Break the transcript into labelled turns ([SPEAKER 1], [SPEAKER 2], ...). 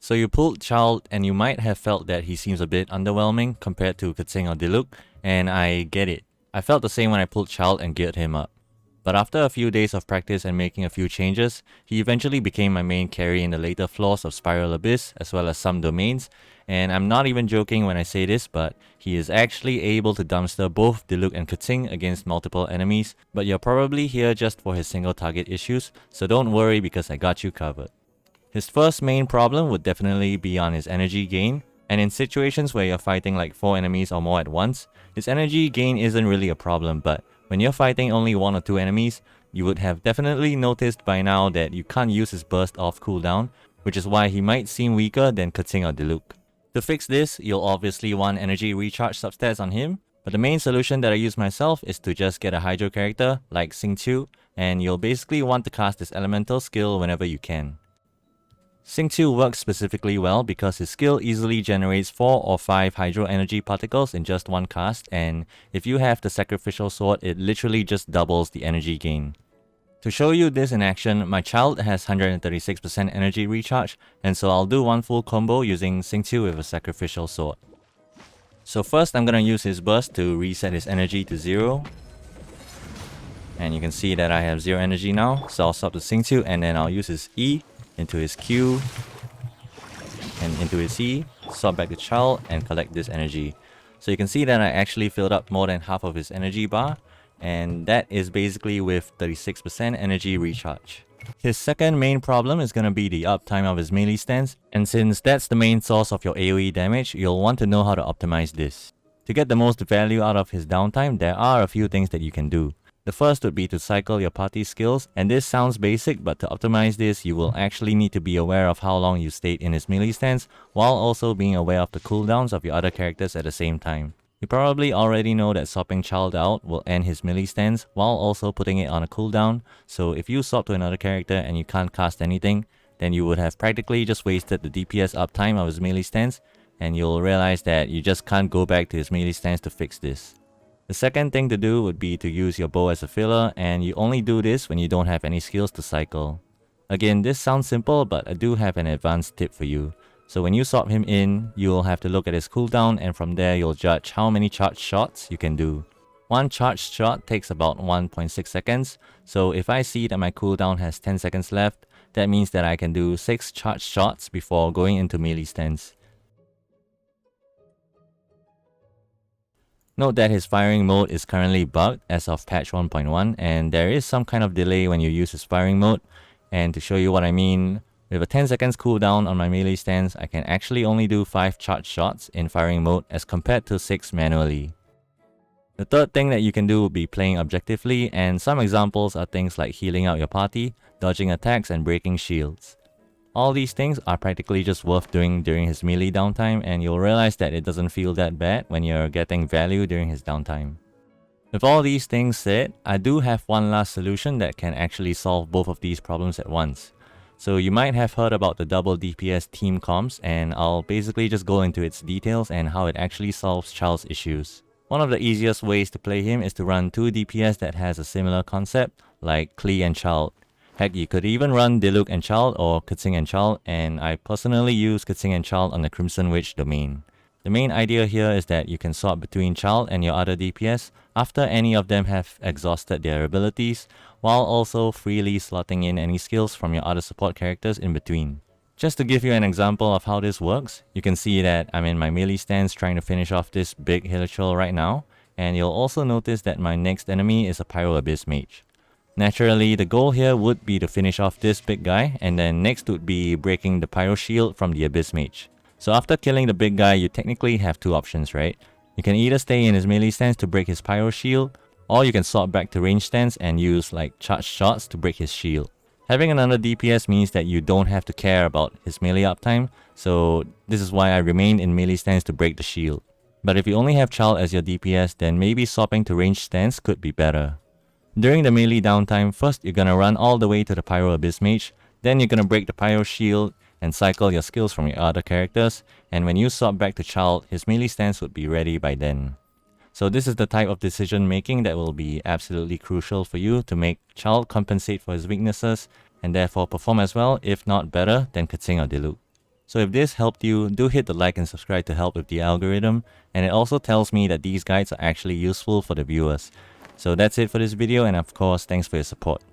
[SPEAKER 1] So you pulled Child and you might have felt that he seems a bit underwhelming compared to Katsing or Diluc, and I get it. I felt the same when I pulled Child and geared him up. But after a few days of practice and making a few changes, he eventually became my main carry in the later floors of Spiral Abyss as well as some domains, and I'm not even joking when I say this, but he is actually able to dumpster both Diluc and Katsing against multiple enemies, but you're probably here just for his single target issues, so don't worry because I got you covered. His first main problem would definitely be on his energy gain, and in situations where you're fighting like 4 enemies or more at once, his energy gain isn't really a problem, but when you're fighting only 1 or 2 enemies, you would have definitely noticed by now that you can't use his burst off cooldown, which is why he might seem weaker than Katsing or Diluc. To fix this, you'll obviously want energy recharge substats on him, but the main solution that I use myself is to just get a Hydro character like Xingqiu, and you'll basically want to cast this elemental skill whenever you can. Xingqiu works specifically well because his skill easily generates 4 or 5 hydro energy particles in just one cast, and if you have the sacrificial sword, it literally just doubles the energy gain. To show you this in action, my Child has 136% energy recharge, and so I'll do one full combo using Xingqiu with a sacrificial sword. So first I'm gonna use his burst to reset his energy to 0. And you can see that I have 0 energy now, so I'll swap to Xingqiu and then I'll use his E into his Q, and into his E, swap back to Child, and collect this energy. So you can see that I actually filled up more than half of his energy bar, and that is basically with 36% energy recharge. His second main problem is gonna be the uptime of his melee stance, and since that's the main source of your AoE damage, you'll want to know how to optimize this. To get the most value out of his downtime, there are a few things that you can do. The first would be to cycle your party skills, and this sounds basic, but to optimize this, you will actually need to be aware of how long you stayed in his melee stance, while also being aware of the cooldowns of your other characters at the same time. You probably already know that swapping Child out will end his melee stance, while also putting it on a cooldown, so if you swap to another character and you can't cast anything, then you would have practically just wasted the DPS uptime of his melee stance, and you'll realize that you just can't go back to his melee stance to fix this. The second thing to do would be to use your bow as a filler, and you only do this when you don't have any skills to cycle. Again, this sounds simple, but I do have an advanced tip for you. So when you swap him in, you'll have to look at his cooldown, and from there you'll judge how many charged shots you can do. One charged shot takes about 1.6 seconds, so if I see that my cooldown has 10 seconds left, that means that I can do 6 charged shots before going into melee stance. Note that his firing mode is currently bugged as of patch 1.1, and there is some kind of delay when you use his firing mode. And to show you what I mean, with a 10 seconds cooldown on my melee stance, I can actually only do 5 charged shots in firing mode as compared to 6 manually. The third thing that you can do would be playing objectively, and some examples are things like healing out your party, dodging attacks, and breaking shields. All these things are practically just worth doing during his melee downtime, and you'll realize that it doesn't feel that bad when you're getting value during his downtime. With all these things said, I do have one last solution that can actually solve both of these problems at once. So you might have heard about the double DPS team comps, and I'll basically just go into its details and how it actually solves Child's issues. One of the easiest ways to play him is to run 2 DPS that has a similar concept, like Klee and Child. Heck, you could even run Diluc and Child or Katsing and Child, and I personally use Katsing and Child on the Crimson Witch domain. The main idea here is that you can swap between Child and your other DPS after any of them have exhausted their abilities, while also freely slotting in any skills from your other support characters in between. Just to give you an example of how this works, you can see that I'm in my melee stance trying to finish off this big Hilichurl right now, and you'll also notice that my next enemy is a Pyro Abyss Mage. Naturally, the goal here would be to finish off this big guy, and then next would be breaking the Pyro Shield from the Abyss Mage. So after killing the big guy, you technically have 2 options, right? You can either stay in his melee stance to break his Pyro Shield, or you can swap back to range stance and use like charged shots to break his shield. Having another DPS means that you don't have to care about his melee uptime, so this is why I remain in melee stance to break the shield. But if you only have Child as your DPS, then maybe swapping to range stance could be better. During the melee downtime, first you're gonna run all the way to the Pyro Abyss Mage, then you're gonna break the Pyro Shield and cycle your skills from your other characters, and when you swap back to Child, his melee stance would be ready by then. So this is the type of decision making that will be absolutely crucial for you to make Child compensate for his weaknesses and therefore perform as well, if not better, than Katsing or Diluc. So if this helped you, do hit the like and subscribe to help with the algorithm, and it also tells me that these guides are actually useful for the viewers. So that's it for this video, and of course, thanks for your support.